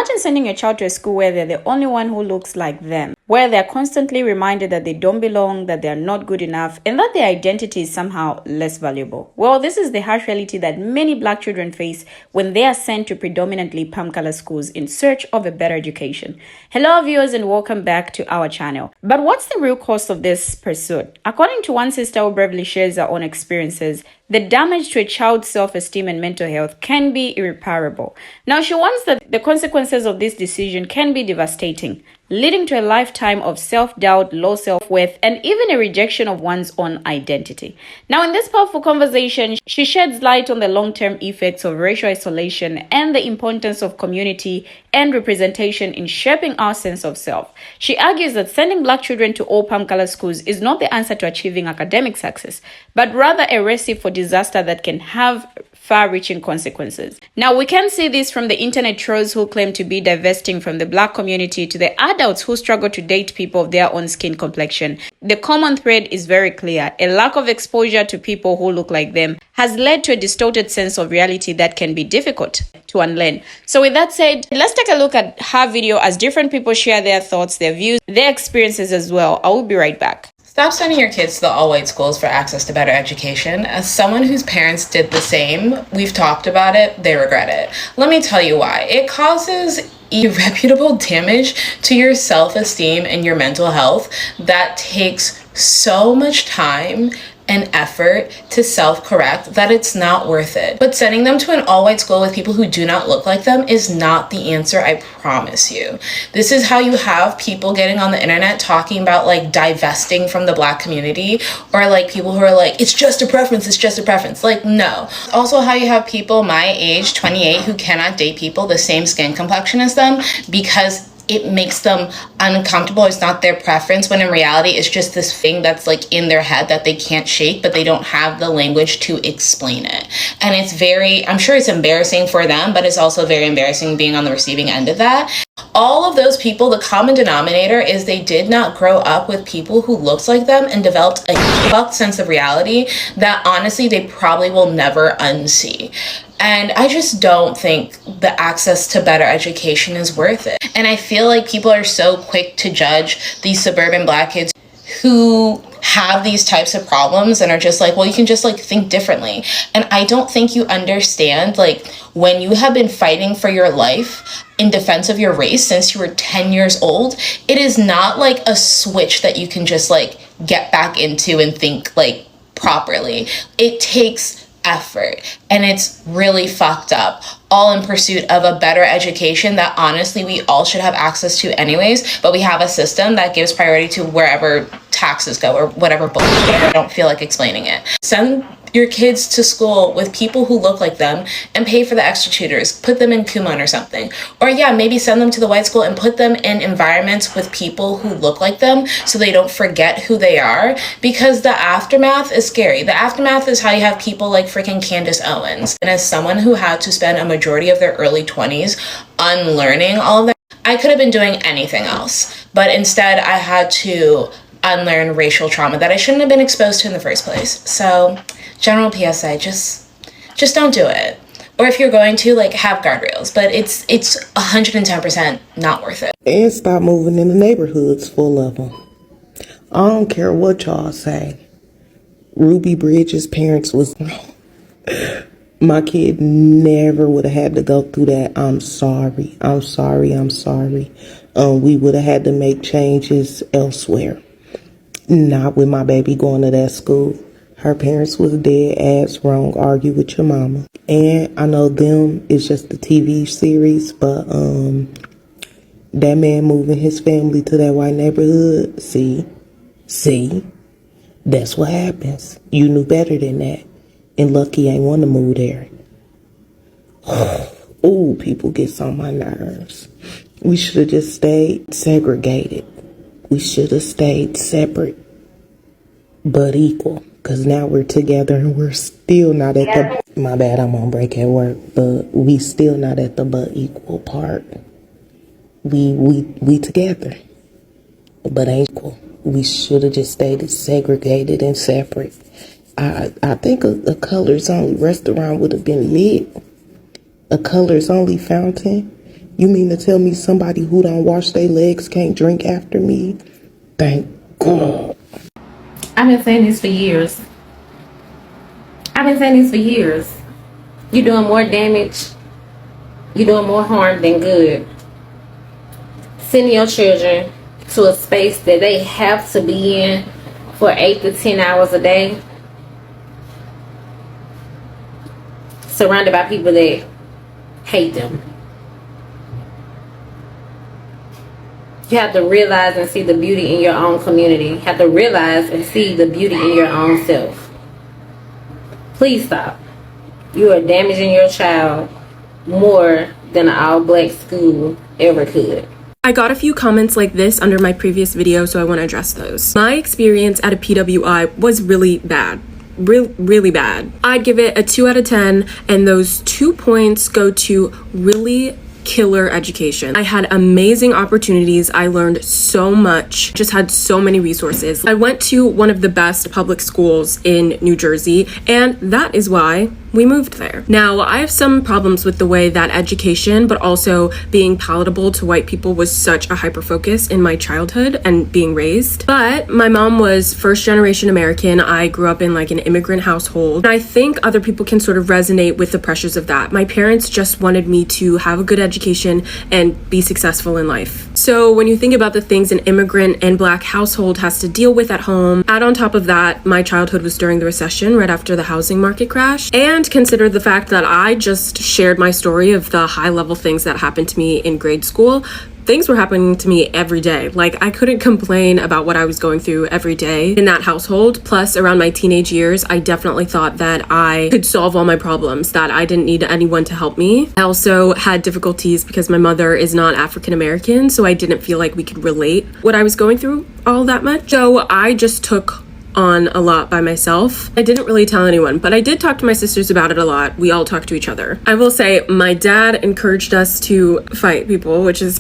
Imagine sending your child to a school where they're the only one who looks like them, where they're constantly reminded that they don't belong, that they're not good enough, and that their identity is somehow less valuable. Well, this is the harsh reality that many Black children face when they are sent to predominantly palm color schools in search of a better education. Hello viewers, and welcome back to our channel. But what's the real cost of this pursuit? According to one sister who bravely shares her own experiences, the damage to a child's self-esteem and mental health can be irreparable. Now, she warns that the consequences of this decision can be devastating, leading to a lifetime of self-doubt, low self-worth, and even a rejection of one's own identity. Now, in this powerful conversation, she sheds light on the long-term effects of racial isolation and the importance of community and representation in shaping our sense of self. She argues that sending Black children to all palm color schools is not the answer to achieving academic success, but rather a recipe for disaster that can have far-reaching consequences. Now, we can see this from the internet trolls who claim to be divesting from the Black community to the adults who struggle to date people of their own skin complexion. The common thread is very clear. A lack of exposure to people who look like them has led to a distorted sense of reality that can be difficult to unlearn. So with that said, let's take a look at her video as different people share their thoughts, their views, their experiences as well. I will be right back. Stop sending your kids to the all-white schools for access to better education. As someone whose parents did the same, we've talked about it, they regret it. Let me tell you why. It causes irreparable damage to your self-esteem and your mental health that takes so much time and effort to self-correct that it's not worth it. But sending them to an all-white school with people who do not look like them is not the answer, I promise you. This is how you have people getting on the internet talking about like divesting from the Black community, or like people who are like, it's just a preference, it's just a preference. Like, no. Also how you have people my age, 28, who cannot date people the same skin complexion as them because it makes them uncomfortable. It's not their preference, when in reality, it's just this thing that's like in their head that they can't shake, but they don't have the language to explain it. And it's I'm sure it's embarrassing for them, but it's also very embarrassing being on the receiving end of that. All of those people, the common denominator is they did not grow up with people who looked like them and developed a fucked sense of reality that honestly, they probably will never unsee. And I just don't think the access to better education is worth it. And I feel like people are so quick to judge these suburban Black kids who have these types of problems and are just like, well, you can just like think differently. And I don't think you understand, like, when you have been fighting for your life in defense of your race since you were 10 years old, it is not like a switch that you can just like get back into and think like properly. It takes effort, and it's really fucked up, all in pursuit of a better education that honestly we all should have access to anyways, but we have a system that gives priority to wherever taxes go or whatever. I don't feel like explaining it. Send your kids to school with people who look like them and pay for the extra tutors. Put them in Kumon or something. Or yeah, maybe send them to the white school and put them in environments with people who look like them so they don't forget who they are, because the aftermath is scary. The aftermath is how you have people like freaking Candace Owens. And as someone who had to spend a majority of their early 20s unlearning all of that, I could have been doing anything else. But instead I had to unlearn racial trauma that I shouldn't have been exposed to in the first place. So general PSA, just don't do it. Or if you're going to, like, have guardrails, but it's 110% not worth it. And stop moving in the neighborhoods full of them. I don't care what y'all say. Ruby Bridges' parents was my kid never would have had to go through that. I'm sorry. We would have had to make changes elsewhere. Not with my baby going to that school. Her parents was dead ass wrong. Argue with your mama. And I know them is just a TV series, but that man moving his family to that white neighborhood, see, that's what happens. You knew better than that. And Lucky ain't want to move there. Ooh, people get on my nerves. We should have just stayed segregated. We should have stayed separate, but equal. Because now we're together and we're still not at the... My bad, I'm on break at work. But we still not at the but equal part. We together, but ain't equal. We should have just stayed segregated and separate. I think a colors only restaurant would have been lit. A colors only fountain You mean to tell me somebody who don't wash their legs can't drink after me? Thank God. I've been saying this for years. You're doing more damage. You're doing more harm than good. Sending your children to a space that they have to be in for 8 to 10 hours a day, surrounded by people that hate them. You have to realize and see the beauty in your own community. You have to realize and see the beauty in your own self. Please stop. You are damaging your child more than an all-black school ever could. I got a few comments like this under my previous video, so I want to address those. My experience at a PWI was really bad. Really bad. I'd give it a 2 out of 10, and those 2 points go to really killer education. I had amazing opportunities. I learned so much, just had so many resources. I went to one of the best public schools in New Jersey, and that is why we moved there. Now, I have some problems with the way that education, but also being palatable to white people, was such a hyper focus in my childhood and being raised. But my mom was first generation American. I grew up in like an immigrant household. And I think other people can sort of resonate with the pressures of that. My parents just wanted me to have a good education and be successful in life. So when you think about the things an immigrant and Black household has to deal with at home, add on top of that, my childhood was during the recession right after the housing market crash, and consider the fact that I just shared my story of the high level things that happened to me in grade school. Things were happening to me every day. Like, I couldn't complain about what I was going through every day in that household. Plus, around my teenage years, I definitely thought that I could solve all my problems, that I didn't need anyone to help me. I also had difficulties because my mother is not African American, so I didn't feel like we could relate what I was going through all that much. So I just took on a lot by myself. I didn't really tell anyone, but I did talk to my sisters about it a lot. We all talked to each other. I will say my dad encouraged us to fight people, which is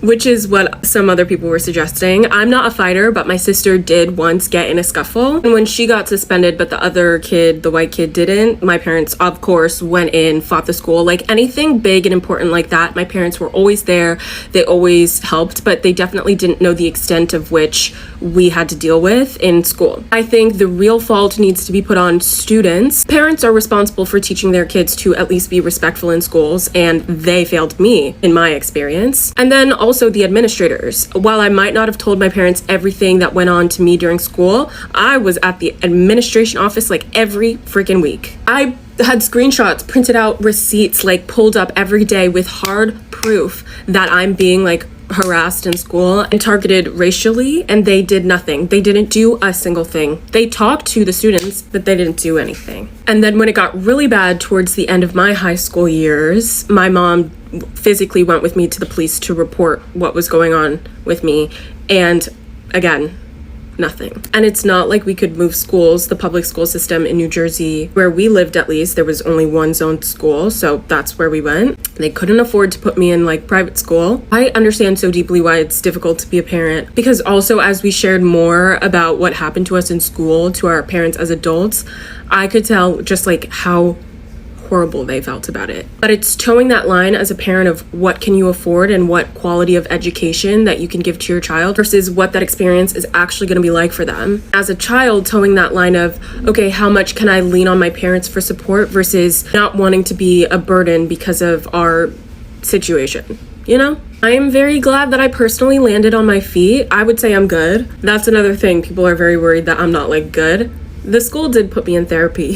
which is what some other people were suggesting. I'm not a fighter, but my sister did once get in a scuffle. And when she got suspended, but the other kid, the white kid, didn't, my parents, of course, went in, fought the school. Like anything big and important like that, my parents were always there. They always helped, but they definitely didn't know the extent of which we had to deal with in school. I think the real fault needs to be put on students. Parents are responsible for teaching their kids to at least be respectful in schools, and they failed me in my experience. And then also the administrators. While I might not have told my parents everything that went on to me during school, I was at the administration office like every freaking week. I had screenshots, printed out receipts, like pulled up every day with hard proof that I'm being like harassed in school and targeted racially, and they did nothing. They didn't do a single thing. They talked to the students, but they didn't do anything. And then when it got really bad towards the end of my high school years, my mom physically went with me to the police to report what was going on with me, and again, nothing. And it's not like we could move schools. The public school system in New Jersey, where we lived at least, there was only one zoned school, so that's where we went. They couldn't afford to put me in like private school. I understand so deeply why it's difficult to be a parent, because also as we shared more about what happened to us in school to our parents as adults, I could tell just like how horrible they felt about it. But it's towing that line as a parent of what can you afford and what quality of education that you can give to your child versus what that experience is actually going to be like for them. As a child, towing that line of, okay, how much can I lean on my parents for support versus not wanting to be a burden because of our situation, you know? I am very glad that I personally landed on my feet. I would say I'm good. That's another thing. People are very worried that I'm not like good. The school did put me in therapy.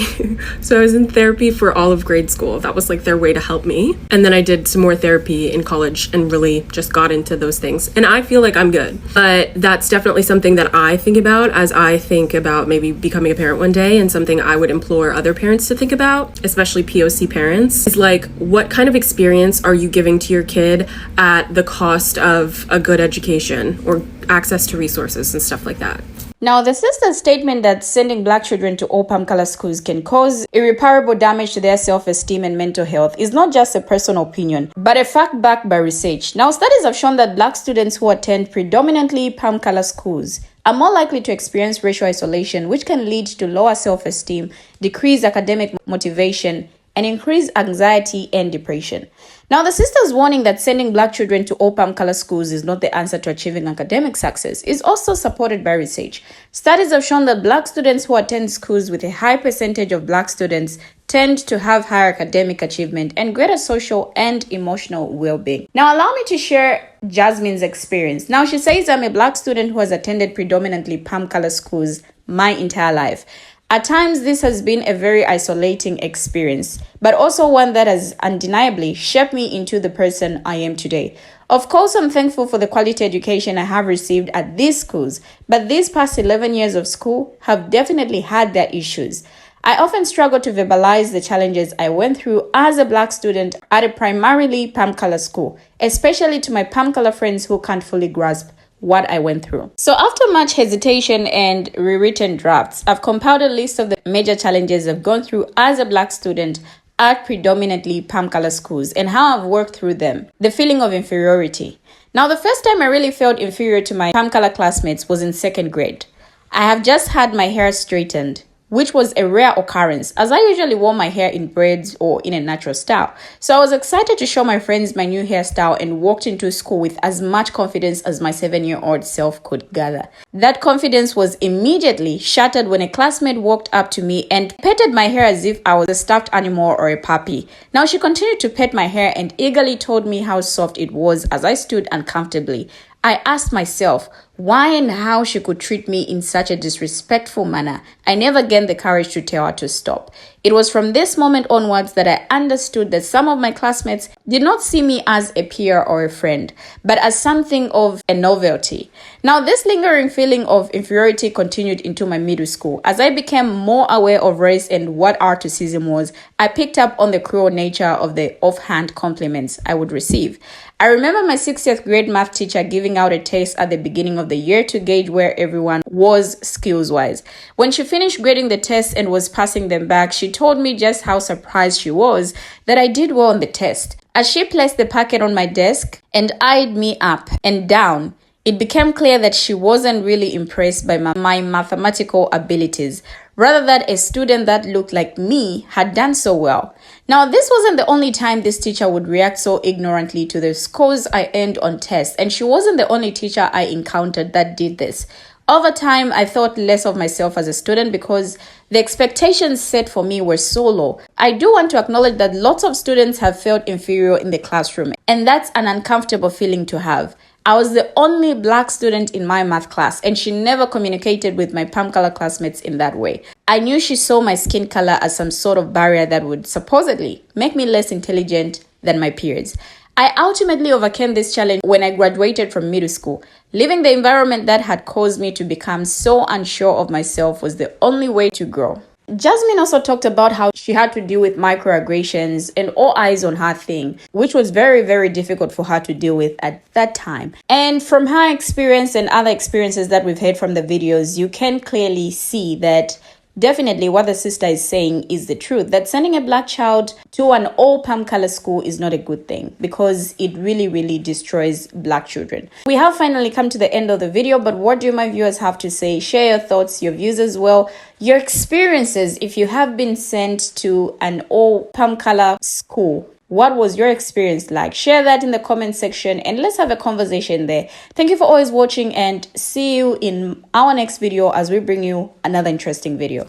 So I was in therapy for all of grade school. That was like their way to help me. And then I did some more therapy in college and really just got into those things. And I feel like I'm good. But that's definitely something that I think about as I think about maybe becoming a parent one day, and something I would implore other parents to think about, especially POC parents, is like, what kind of experience are you giving to your kid at the cost of a good education or access to resources and stuff like that? Now, the sister's statement that sending Black children to all palm-color schools can cause irreparable damage to their self-esteem and mental health is not just a personal opinion, but a fact backed by research. Now, studies have shown that Black students who attend predominantly palm-color schools are more likely to experience racial isolation, which can lead to lower self-esteem, decreased academic motivation, and increased anxiety and depression. Now, the sister's warning that sending Black children to all palm color schools is not the answer to achieving academic success is also supported by research. Studies have shown that Black students who attend schools with a high percentage of Black students tend to have higher academic achievement and greater social and emotional well-being. Now, allow me to share Jasmine's experience. Now, she says, I'm a Black student who has attended predominantly palm color schools my entire life. At times, this has been a very isolating experience, but also one that has undeniably shaped me into the person I am today. Of course, I'm thankful for the quality education I have received at these schools, but these past 11 years of school have definitely had their issues. I often struggle to verbalize the challenges I went through as a Black student at a primarily palm color school, especially to my palm color friends who can't fully grasp what I went through. So after much hesitation and rewritten drafts, I've compiled a list of the major challenges I've gone through as a Black student at predominantly palm color schools and how I've worked through them. The feeling of inferiority. Now, the first time I really felt inferior to my palm color classmates was in second grade. I have just had my hair straightened, which was a rare occurrence as I usually wore my hair in braids or in a natural style. So I was excited to show my friends my new hairstyle and walked into school with as much confidence as my 7-year-old self could gather. That confidence was immediately shattered when a classmate walked up to me and petted my hair as if I was a stuffed animal or a puppy. Now she continued to pet my hair and eagerly told me how soft it was as I stood uncomfortably. I asked myself why and how she could treat me in such a disrespectful manner. I never gained the courage to tell her to stop. It was from this moment onwards that I understood that some of my classmates did not see me as a peer or a friend, but as something of a novelty. Now, this lingering feeling of inferiority continued into my middle school. As I became more aware of race and what articism was, I picked up on the cruel nature of the offhand compliments I would receive. I remember my 60th grade math teacher giving out a test at the beginning of the year to gauge where everyone was skills-wise. When she finished grading the test and was passing them back, she told me just how surprised she was that I did well on the test. As she placed the packet on my desk and eyed me up and down, it became clear that she wasn't really impressed by my mathematical abilities, rather that a student that looked like me had done so well. Now, this wasn't the only time this teacher would react so ignorantly to the scores I earned on tests, and she wasn't the only teacher I encountered that did this. Over time, I thought less of myself as a student because the expectations set for me were so low. I do want to acknowledge that lots of students have felt inferior in the classroom, and that's an uncomfortable feeling to have. I was the only Black student in my math class, and she never communicated with my palm color classmates in that way. I knew she saw my skin color as some sort of barrier that would supposedly make me less intelligent than my peers. I ultimately overcame this challenge when I graduated from middle school. Leaving the environment that had caused me to become so unsure of myself was the only way to grow. Jasmine also talked about how she had to deal with microaggressions and all eyes on her thing, which was very, very difficult for her to deal with at that time. And from her experience and other experiences that we've heard from the videos, you can clearly see that definitely what the sister is saying is the truth, that sending a Black child to an all palm color school is not a good thing because it really, really destroys Black children. We have finally come to the end of the video, but what do my viewers have to say? Share your thoughts, your views as well, your experiences if you have been sent to an all palm color school. What was your experience like? Share that in the comment section and let's have a conversation there. Thank you for always watching and see you in our next video as we bring you another interesting video.